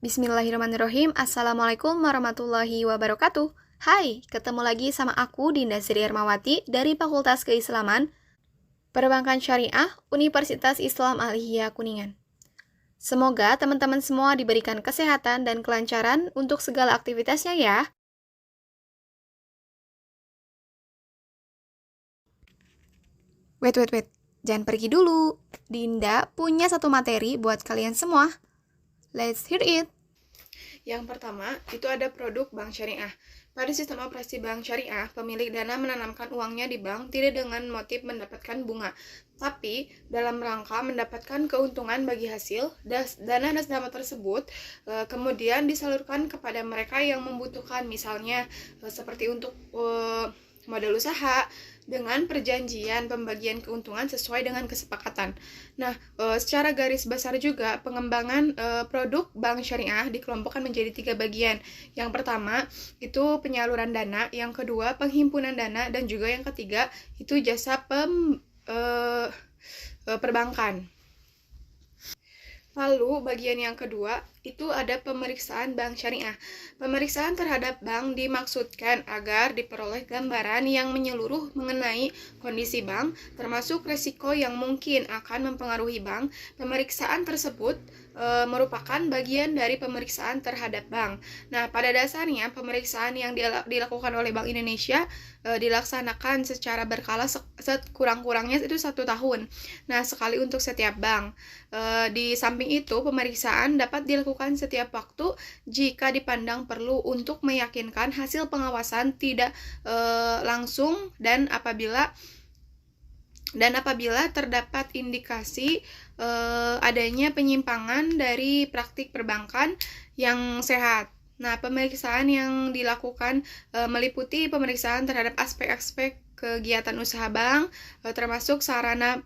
Bismillahirrahmanirrahim. Assalamualaikum warahmatullahi wabarakatuh. Hai, ketemu lagi sama aku Dinda Sri Hermawati dari Fakultas Keislaman, Perbankan Syariah, Universitas Islam Al-Ihya Kuningan. Semoga teman-teman semua diberikan kesehatan dan kelancaran untuk segala aktivitasnya ya. Wait. Jangan pergi dulu. Dinda punya satu materi buat kalian semua. Let's hear it. Yang pertama, itu ada produk bank syariah. Pada sistem operasi bank syariah, pemilik dana menanamkan uangnya di bank tidak dengan motif mendapatkan bunga, tapi dalam rangka mendapatkan keuntungan bagi hasil. Dana nasabah tersebut kemudian disalurkan kepada mereka yang membutuhkan, misalnya seperti untuk modal usaha, dengan perjanjian pembagian keuntungan sesuai dengan kesepakatan. Nah, secara garis besar juga pengembangan produk bank syariah dikelompokkan menjadi 3 bagian. Yang pertama itu penyaluran dana, yang kedua penghimpunan dana, dan juga yang ketiga itu jasa perbankan. Lalu bagian yang kedua itu ada pemeriksaan bank syariah. Pemeriksaan terhadap bank dimaksudkan agar diperoleh gambaran yang menyeluruh mengenai kondisi bank, termasuk resiko yang mungkin akan mempengaruhi bank. Pemeriksaan tersebut merupakan bagian dari pemeriksaan terhadap bank. Nah, pada dasarnya pemeriksaan yang dilakukan oleh Bank Indonesia dilaksanakan secara berkala sekurang-kurangnya itu 1 tahun. Nah, sekali untuk setiap bank. Di samping itu, pemeriksaan dapat dilakukan setiap waktu jika dipandang perlu untuk meyakinkan hasil pengawasan tidak langsung dan apabila terdapat indikasi adanya penyimpangan dari praktik perbankan yang sehat. Nah, pemeriksaan yang dilakukan meliputi pemeriksaan terhadap aspek-aspek kegiatan usaha bank, termasuk sarana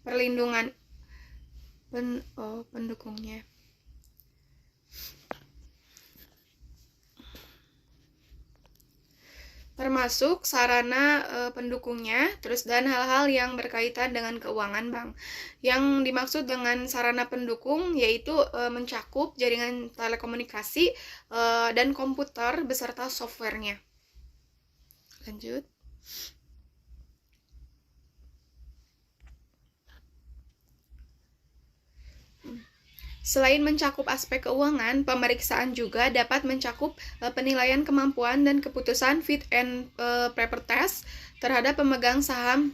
perlindungan pendukungnya. Termasuk sarana pendukungnya, terus dan hal-hal yang berkaitan dengan keuangan bank. Yang dimaksud dengan sarana pendukung yaitu mencakup jaringan telekomunikasi dan komputer beserta softwarenya. Lanjut. Selain mencakup aspek keuangan, pemeriksaan juga dapat mencakup penilaian kemampuan dan keputusan fit and proper test terhadap pemegang saham,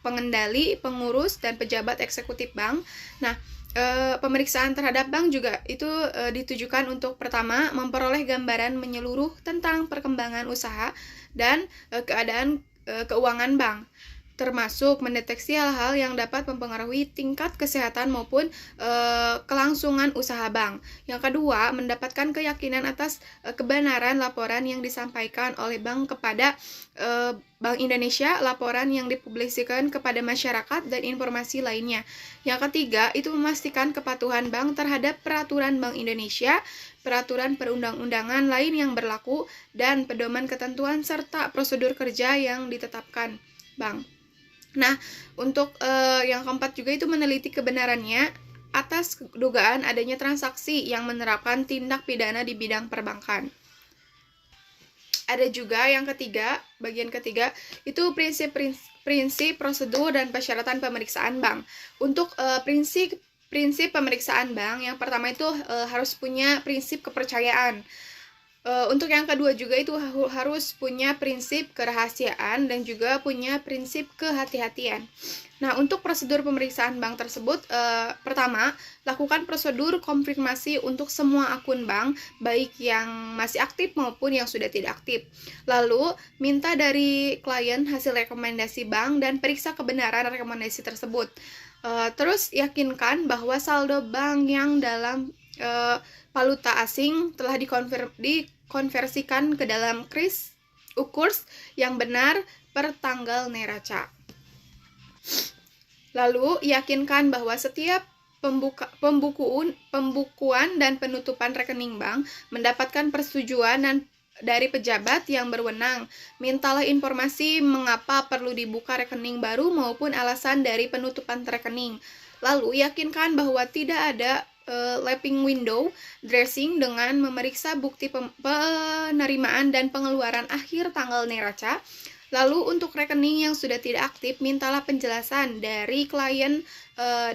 pengendali, pengurus, dan pejabat eksekutif bank. Nah, pemeriksaan terhadap bank juga itu ditujukan untuk pertama, memperoleh gambaran menyeluruh tentang perkembangan usaha dan keadaan keuangan bank, termasuk mendeteksi hal-hal yang dapat mempengaruhi tingkat kesehatan maupun kelangsungan usaha bank. Yang kedua, mendapatkan keyakinan atas kebenaran laporan yang disampaikan oleh bank kepada Bank Indonesia, laporan yang dipublikasikan kepada masyarakat, dan informasi lainnya. Yang ketiga, itu memastikan kepatuhan bank terhadap peraturan Bank Indonesia, peraturan perundang-undangan lain yang berlaku, dan pedoman ketentuan serta prosedur kerja yang ditetapkan bank. Nah, untuk yang keempat juga itu meneliti kebenarannya atas dugaan adanya transaksi yang menerapkan tindak pidana di bidang perbankan. Ada juga yang ketiga, bagian ketiga, itu prinsip, prosedur, dan persyaratan pemeriksaan bank. Untuk prinsip pemeriksaan bank, yang pertama itu harus punya prinsip kepercayaan. Untuk yang kedua juga itu harus punya prinsip kerahasiaan dan juga punya prinsip kehati-hatian. Nah, untuk prosedur pemeriksaan bank tersebut, pertama, lakukan prosedur konfirmasi untuk semua akun bank, baik yang masih aktif maupun yang sudah tidak aktif. Lalu, minta dari klien hasil rekomendasi bank dan periksa kebenaran rekomendasi tersebut. Terus, yakinkan bahwa saldo bank yang dalam valuta asing telah dikonversikan ke dalam kurs yang benar per tanggal neraca. Lalu, yakinkan bahwa setiap pembukuan dan penutupan rekening bank mendapatkan persetujuan dari pejabat yang berwenang. Mintalah informasi mengapa perlu dibuka rekening baru maupun alasan dari penutupan rekening. Lalu, yakinkan bahwa tidak ada lapping window dressing dengan memeriksa bukti penerimaan dan pengeluaran akhir tanggal neraca. Lalu untuk rekening yang sudah tidak aktif, mintalah penjelasan dari klien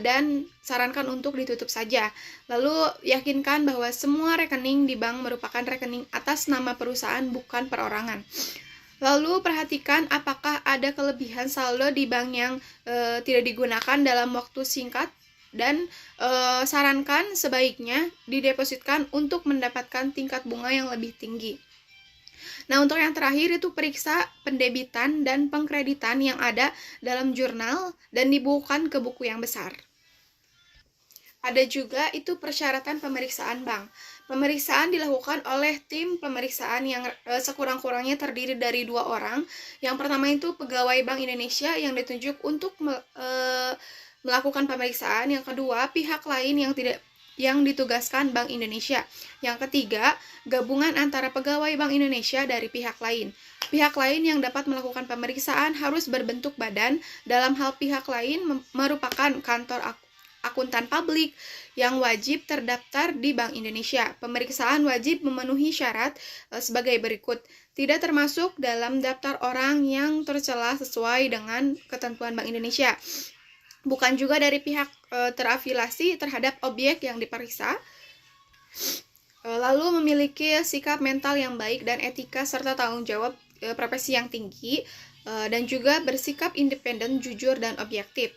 dan sarankan untuk ditutup saja. Lalu yakinkan bahwa semua rekening di bank merupakan rekening atas nama perusahaan, bukan perorangan. Lalu perhatikan apakah ada kelebihan saldo di bank yang tidak digunakan dalam waktu singkat, dan sarankan sebaiknya didepositkan untuk mendapatkan tingkat bunga yang lebih tinggi. Nah, untuk yang terakhir itu periksa pendebitan dan pengkreditan yang ada dalam jurnal dan dibukukan ke buku yang besar. Ada juga itu persyaratan pemeriksaan bank. Pemeriksaan dilakukan oleh tim pemeriksaan yang sekurang-kurangnya terdiri dari 2 orang. Yang pertama itu pegawai Bank Indonesia yang ditunjuk untuk melakukan pemeriksaan. Yang kedua, pihak lain yang ditugaskan Bank Indonesia. Yang ketiga, gabungan antara pegawai Bank Indonesia dari pihak lain. Pihak lain yang dapat melakukan pemeriksaan harus berbentuk badan. Dalam hal pihak lain merupakan kantor akuntan publik yang wajib terdaftar di Bank Indonesia. Pemeriksaan wajib memenuhi syarat sebagai berikut. Tidak termasuk dalam daftar orang yang tercela sesuai dengan ketentuan Bank Indonesia. Bukan juga dari pihak terafiliasi terhadap objek yang diperiksa. Lalu memiliki sikap mental yang baik dan etika serta tanggung jawab profesi yang tinggi, dan juga bersikap independen, jujur, dan objektif.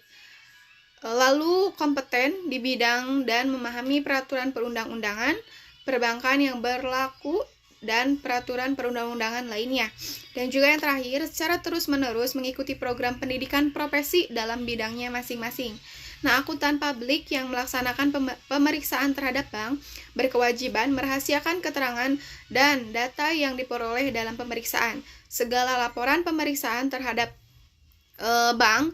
Lalu kompeten di bidang dan memahami peraturan perundang-undangan, perbankan yang berlaku, dan peraturan perundang-undangan lainnya. Dan juga yang terakhir, secara terus-menerus mengikuti program pendidikan profesi dalam bidangnya masing-masing. Nah, akuntan publik yang melaksanakan pemeriksaan terhadap bank berkewajiban merahasiakan keterangan dan data yang diperoleh dalam pemeriksaan. Segala laporan pemeriksaan terhadap bank,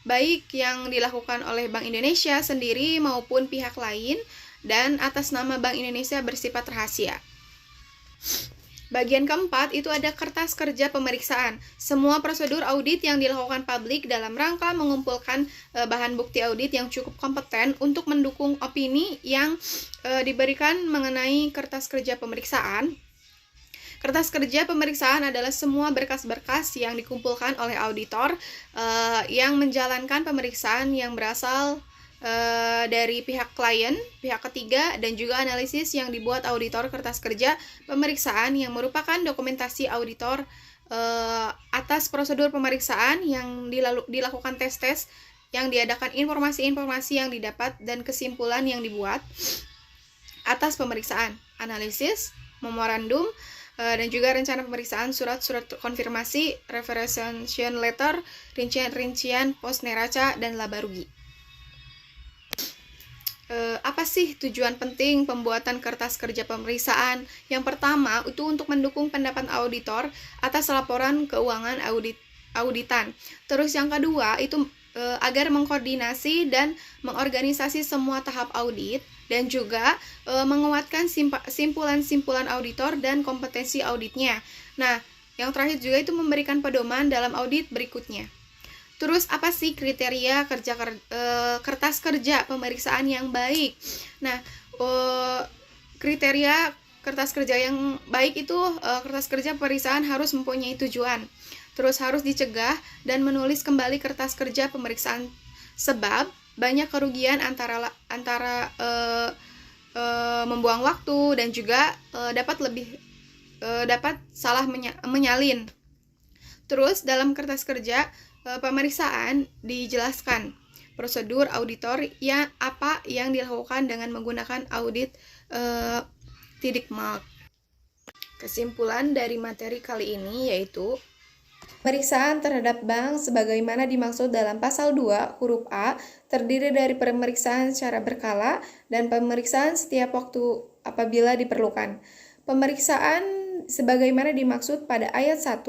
baik yang dilakukan oleh Bank Indonesia sendiri maupun pihak lain dan atas nama Bank Indonesia, bersifat rahasia. Bagian keempat itu ada kertas kerja pemeriksaan. Semua prosedur audit yang dilakukan publik dalam rangka mengumpulkan bahan bukti audit yang cukup kompeten untuk mendukung opini yang diberikan mengenai kertas kerja pemeriksaan. Kertas kerja pemeriksaan adalah semua berkas-berkas yang dikumpulkan oleh auditor yang menjalankan pemeriksaan yang berasal dari pihak klien, pihak ketiga, dan juga analisis yang dibuat auditor kertas kerja pemeriksaan yang merupakan dokumentasi auditor atas prosedur pemeriksaan yang dilakukan tes-tes yang diadakan, informasi-informasi yang didapat, dan kesimpulan yang dibuat atas pemeriksaan, analisis, memorandum, dan juga rencana pemeriksaan, surat-surat konfirmasi, referensiation letter, rincian-rincian pos neraca, dan laba rugi. Apa sih tujuan penting pembuatan kertas kerja pemeriksaan? Yang pertama, itu untuk mendukung pendapat auditor atas laporan keuangan auditan. Terus yang kedua, itu agar mengkoordinasi dan mengorganisasi semua tahap audit, dan juga menguatkan simpulan-simpulan auditor dan kompetensi auditnya. Nah, yang terakhir juga itu memberikan pedoman dalam audit berikutnya. Terus apa sih kriteria kertas kerja pemeriksaan yang baik? Nah, kriteria kertas kerja yang baik itu kertas kerja pemeriksaan harus mempunyai tujuan. Terus harus dicegah dan menulis kembali kertas kerja pemeriksaan, sebab banyak kerugian antara membuang waktu dan juga dapat salah menyalin. Terus dalam kertas kerja pemeriksaan dijelaskan prosedur auditor apa yang dilakukan dengan menggunakan audit Tidikmark. Kesimpulan dari materi kali ini yaitu pemeriksaan terhadap bank sebagaimana dimaksud dalam pasal 2 huruf A terdiri dari pemeriksaan secara berkala dan pemeriksaan setiap waktu apabila diperlukan. Pemeriksaan sebagaimana dimaksud pada ayat 1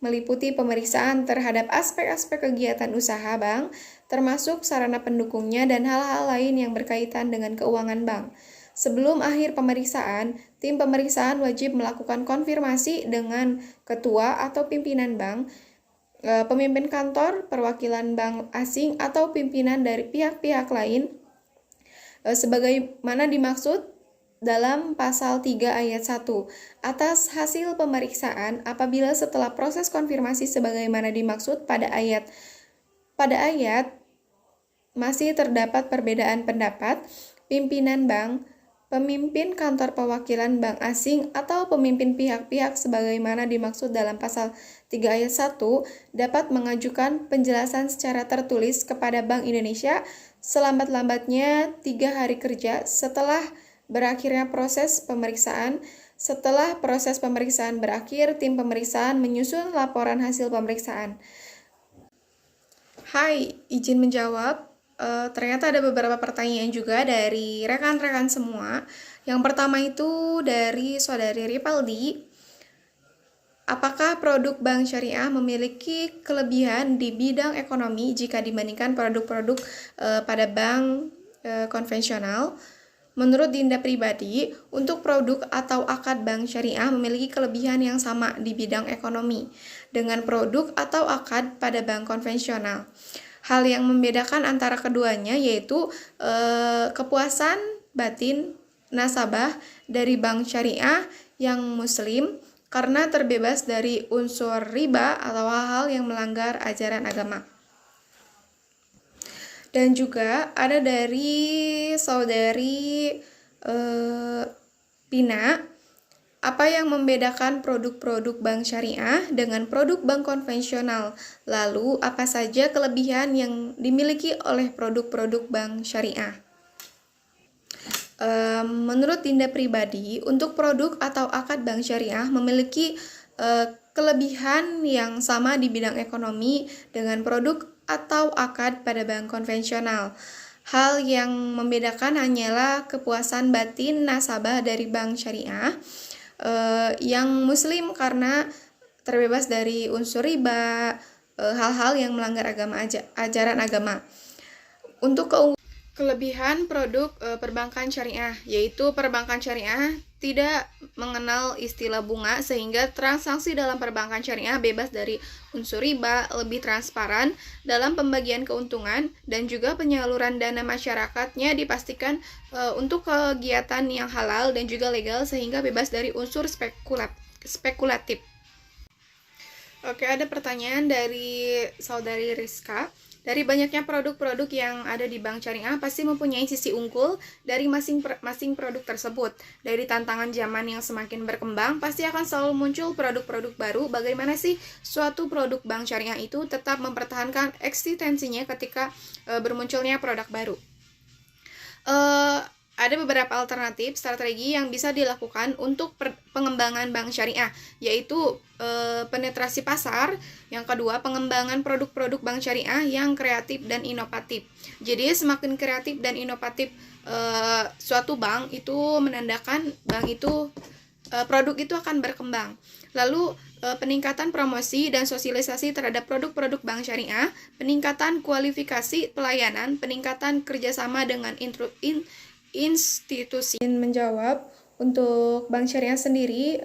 meliputi pemeriksaan terhadap aspek-aspek kegiatan usaha bank, termasuk sarana pendukungnya dan hal-hal lain yang berkaitan dengan keuangan bank. Sebelum akhir pemeriksaan, tim pemeriksaan wajib melakukan konfirmasi dengan ketua atau pimpinan bank, pemimpin kantor, perwakilan bank asing, atau pimpinan dari pihak-pihak lain sebagaimana dimaksud dalam pasal 3 ayat 1. Atas hasil pemeriksaan, apabila setelah proses konfirmasi sebagaimana dimaksud pada ayat masih terdapat perbedaan pendapat, pimpinan bank, pemimpin kantor perwakilan bank asing, atau pemimpin pihak-pihak sebagaimana dimaksud dalam pasal 3 ayat 1 dapat mengajukan penjelasan secara tertulis kepada Bank Indonesia selambat-lambatnya 3 hari kerja setelah berakhirnya proses pemeriksaan. Setelah proses pemeriksaan berakhir, tim pemeriksaan menyusun laporan hasil pemeriksaan. Hai, izin menjawab. Ternyata ada beberapa pertanyaan juga dari rekan-rekan semua. Yang pertama itu dari saudari Ripaldi. Apakah produk bank syariah memiliki kelebihan di bidang ekonomi jika dibandingkan produk-produk pada bank konvensional? Menurut Dinda pribadi, untuk produk atau akad bank syariah memiliki kelebihan yang sama di bidang ekonomi dengan produk atau akad pada bank konvensional. Hal yang membedakan antara keduanya yaitu kepuasan batin nasabah dari bank syariah yang muslim karena terbebas dari unsur riba atau hal-hal yang melanggar ajaran agama. Dan juga ada dari saudari Pina, apa yang membedakan produk-produk bank syariah dengan produk bank konvensional? Lalu, apa saja kelebihan yang dimiliki oleh produk-produk bank syariah? Menurut Dinda pribadi, untuk produk atau akad bank syariah memiliki kelebihan yang sama di bidang ekonomi dengan produk atau akad pada bank konvensional. Hal yang membedakan hanyalah kepuasan batin nasabah dari bank syariah yang muslim karena terbebas dari unsur riba, hal-hal yang melanggar ajaran agama. Untuk kelebihan produk perbankan syariah, yaitu perbankan syariah tidak mengenal istilah bunga sehingga transaksi dalam perbankan syariah bebas dari unsur riba, lebih transparan dalam pembagian keuntungan, dan juga penyaluran dana masyarakatnya dipastikan untuk kegiatan yang halal dan juga legal sehingga bebas dari unsur spekulatif. Oke, ada pertanyaan dari saudari Rizka. Dari banyaknya produk-produk yang ada di bank syariah pasti mempunyai sisi unggul dari masing-masing produk tersebut. Dari tantangan zaman yang semakin berkembang, pasti akan selalu muncul produk-produk baru. Bagaimana sih suatu produk bank syariah itu tetap mempertahankan eksistensinya ketika bermunculnya produk baru? Ada beberapa alternatif strategi yang bisa dilakukan untuk pengembangan bank syariah, yaitu penetrasi pasar, yang kedua pengembangan produk-produk bank syariah yang kreatif dan inovatif. Jadi semakin kreatif dan inovatif suatu bank itu menandakan bank itu produk itu akan berkembang. Lalu peningkatan promosi dan sosialisasi terhadap produk-produk bank syariah, peningkatan kualifikasi pelayanan, peningkatan kerjasama dengan institusi. Menjawab, untuk bank syariah sendiri,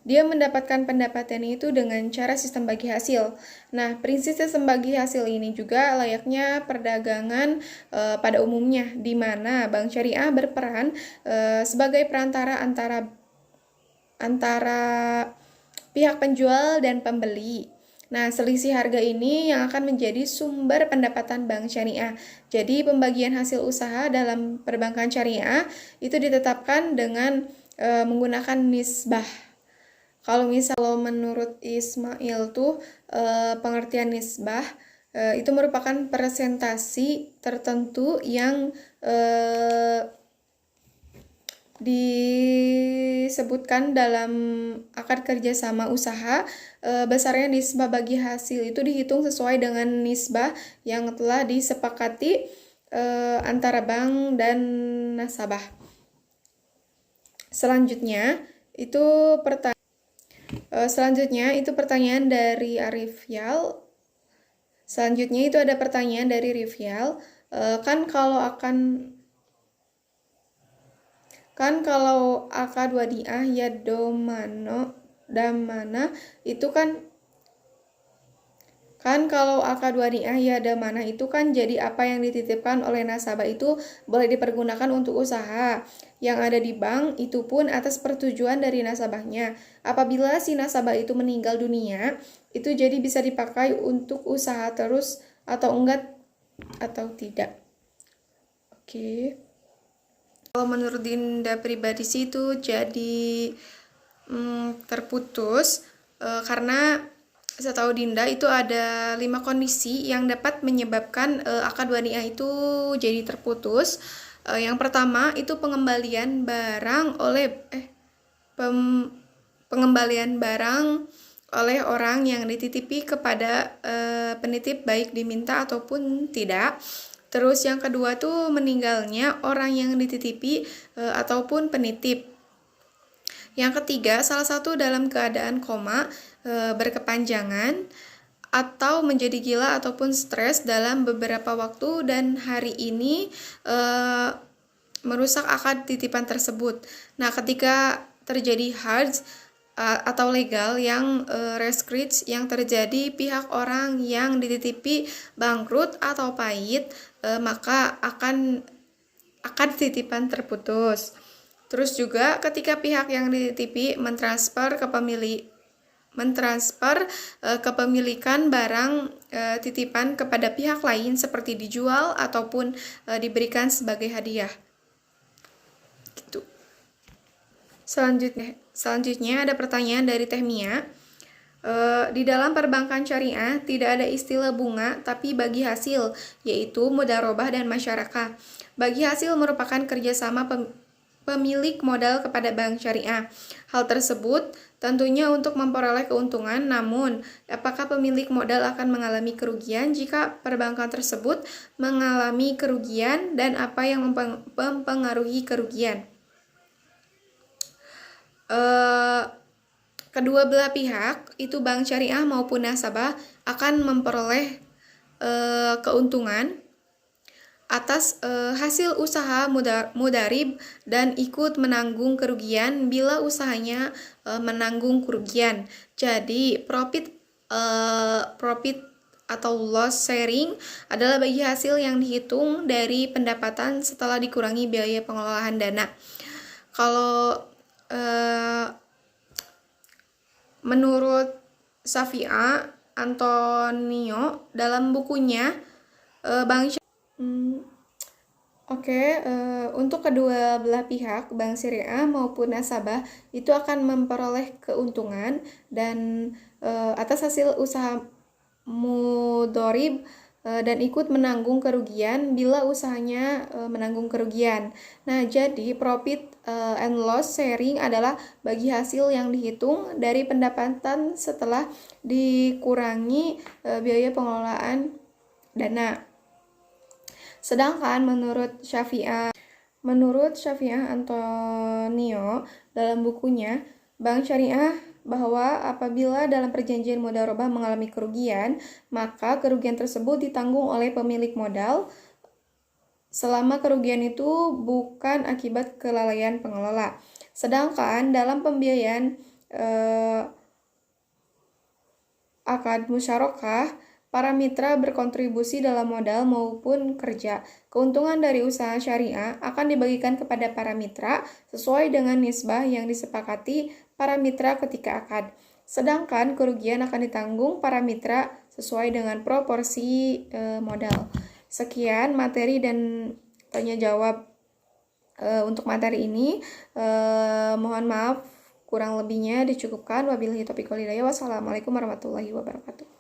dia mendapatkan pendapatannya itu dengan cara sistem bagi hasil. Nah, prinsip sistem bagi hasil ini juga layaknya perdagangan pada umumnya, di mana bank syariah berperan sebagai perantara antara pihak penjual dan pembeli. Nah, selisih harga ini yang akan menjadi sumber pendapatan bank syariah. Jadi, pembagian hasil usaha dalam perbankan syariah itu ditetapkan dengan menggunakan nisbah. Kalau menurut Ismail tuh pengertian nisbah itu merupakan presentasi tertentu yang disebutkan dalam akad kerjasama usaha. Besarnya nisbah bagi hasil itu dihitung sesuai dengan nisbah yang telah disepakati antara bank dan nasabah. Selanjutnya itu pertanyaan dari Arifial. Selanjutnya itu ada pertanyaan dari Rivial. Kalau akad wadiah ya damana itu kan Kan kalau akad wani'ah ya damanah itu kan jadi apa yang dititipkan oleh nasabah itu boleh dipergunakan untuk usaha yang ada di bank, itu pun atas persetujuan dari nasabahnya. Apabila si nasabah itu meninggal dunia, itu jadi bisa dipakai untuk usaha terus atau enggak atau tidak. Oke. Kalau menurut Dinda pribadi sih itu jadi terputus karena setahu Dinda itu ada 5 kondisi yang dapat menyebabkan akad wani'ah itu jadi terputus. Yang pertama itu pengembalian barang oleh orang yang dititipi kepada penitip baik diminta ataupun tidak. Terus yang kedua tuh meninggalnya orang yang dititipi ataupun penitip. Yang ketiga, salah satu dalam keadaan koma, berkepanjangan, atau menjadi gila ataupun stres dalam beberapa waktu dan hari ini merusak akad titipan tersebut. Nah, ketika terjadi hard atau legal yang rescrits yang terjadi pihak orang yang dititipi bangkrut atau pahit, maka akan titipan terputus. Terus juga ketika pihak yang dititipi mentransfer kepemilikan barang titipan kepada pihak lain seperti dijual ataupun diberikan sebagai hadiah. Gitu. Selanjutnya ada pertanyaan dari Teh Mia. Di dalam perbankan syariah tidak ada istilah bunga tapi bagi hasil, yaitu mudharabah dan masyarakat. Bagi hasil merupakan kerjasama pemilik modal kepada bank syariah. Hal tersebut tentunya untuk memperoleh keuntungan, namun apakah pemilik modal akan mengalami kerugian jika perbankan tersebut mengalami kerugian dan apa yang mempengaruhi kerugian? Kedua belah pihak, itu bank syariah maupun nasabah, akan memperoleh keuntungan atas hasil usaha mudarib dan ikut menanggung kerugian bila usahanya menanggung kerugian. Jadi profit atau loss sharing adalah bagi hasil yang dihitung dari pendapatan setelah dikurangi biaya pengelolaan dana. Kalau menurut Safia Antonio dalam bukunya Bank untuk kedua belah pihak, bank syariah maupun nasabah itu akan memperoleh keuntungan dan atas hasil usaha mudharib dan ikut menanggung kerugian bila usahanya menanggung kerugian. Nah, jadi profit and loss sharing adalah bagi hasil yang dihitung dari pendapatan setelah dikurangi biaya pengelolaan dana. Sedangkan menurut Syafi'ah Antonio dalam bukunya Bank Syariah bahwa apabila dalam perjanjian mudharabah mengalami kerugian, maka kerugian tersebut ditanggung oleh pemilik modal selama kerugian itu bukan akibat kelalaian pengelola. Sedangkan dalam pembiayaan akad musyarakah, para mitra berkontribusi dalam modal maupun kerja. Keuntungan dari usaha syariah akan dibagikan kepada para mitra sesuai dengan nisbah yang disepakati para mitra ketika akad. Sedangkan kerugian akan ditanggung para mitra sesuai dengan proporsi modal. Sekian materi dan tanya jawab untuk materi ini. Mohon maaf kurang lebihnya dicukupkan. Wabillahi taufiq wal hidayah. Wassalamualaikum warahmatullahi wabarakatuh.